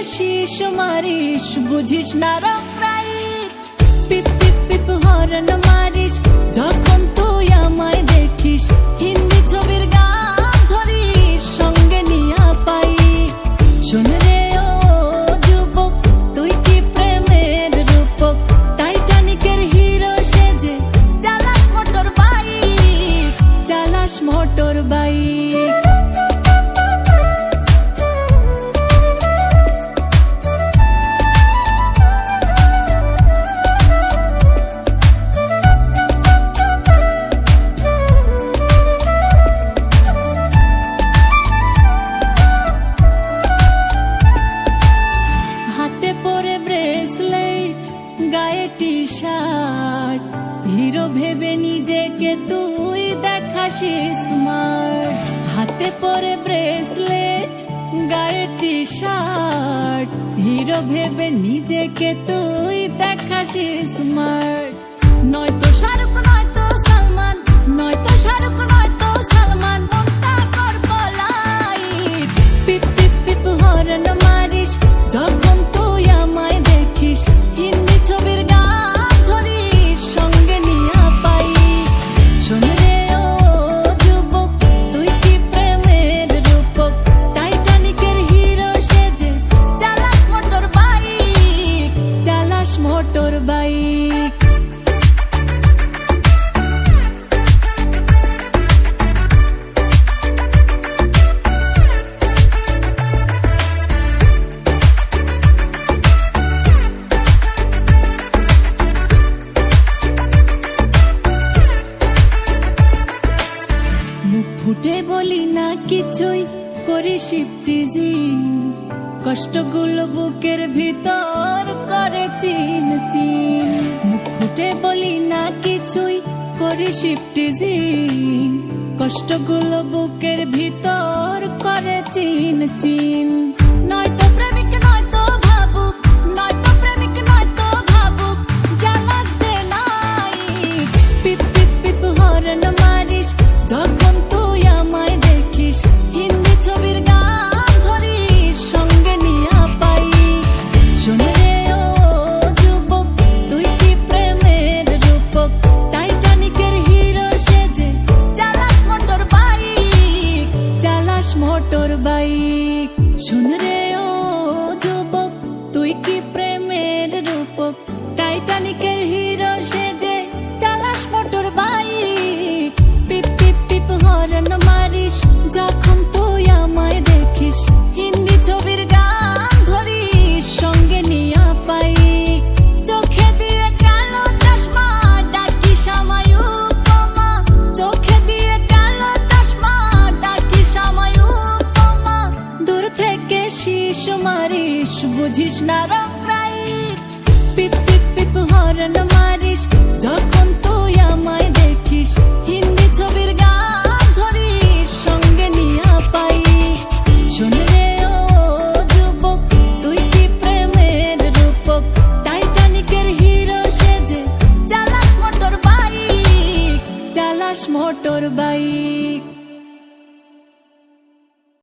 শীষ মারিস, বুঝিস না রং রাইট। পিপ পিপ পিপ হরন মারিস যখন তুই আমায় দেখিস, হিন্দি ছবির গান ধরিস সঙ্গে নিয়া পাই। শোন রে ও যুবক, তুই কি প্রেমের রূপক, টাইটানিকের হিরো সেজে চালাস মোটর বাইক, চালাস মোটর বাইক। গায়ে টি শার্ট, হিরো ভেবে নিজেকে তুই দেখাস স্মার্ট। হাতে পরে ব্রেসলেট, গায়ে টি শার্ট, হিরো ভেবে নিজেকে তুই দেখাস স্মার্ট। নয়তো শাহরুখ নয়তো সালমান, নয়তো শাহরুখ নয়তো সালমান, মনটা কর বলাইট। পিপ পিপ পিপ হরন মারিস যখন তুই আমায় দেখিস, হিন্দি ছবির গান ধরিস সঙ্গে নিয়া পাই। শোন রে ও যুবক, তুই কি প্রেমের রূপক, টাইটানিকের হিরো সেজে চালাস মোটর বাইক, চালাস মোটর বাইক। ফুটে বলি না কিছুই, করি শিফটিজিং, কষ্টগুলো বুকের ভিতর করে চিন চিন। মুখ ফুটে বলি না কিছুই, করি শিফটিজিং, কষ্টগুলো বুকের ভিতর করে চিন চিন। নয়তো প্রেমিক নয়তো ভাবুক, নয়তো প্রেমিক নয়তো ভাবুক, জ্বালাস ডে নাইট। পিপ পিপ পিপ হরন মারিস যখন তুই আমায় দেখিস, হিন্দি ছবির গান ধরিস সঙ্গে নিয়া পাই। শোন রে ও যুবক, তুই কি প্রেমের রূপক, টাইটানিকের হিরো সেজে চালাস মোটর বাইক, চালাস মোটর বাইক। শোন রে ও যুবক, তুই কি প্রেমের রূপক, টাইটানিকের হিরো সেজে চালাস মোটর বাইক। পিপ পিপ পিপ হরন মারিস যখন তুই আমায় দেখিস, হিন্দি ছবির গান ধরিস সঙ্গে নিয়া পাই। চোখে দিয়ে কালো চশমা ডাকিস আমায় উপমা, চোখে দিয়ে কালো চশমা ডাকিস আমায় উপমা। দূর থেকে শীষ মারিস, বুঝিস না রং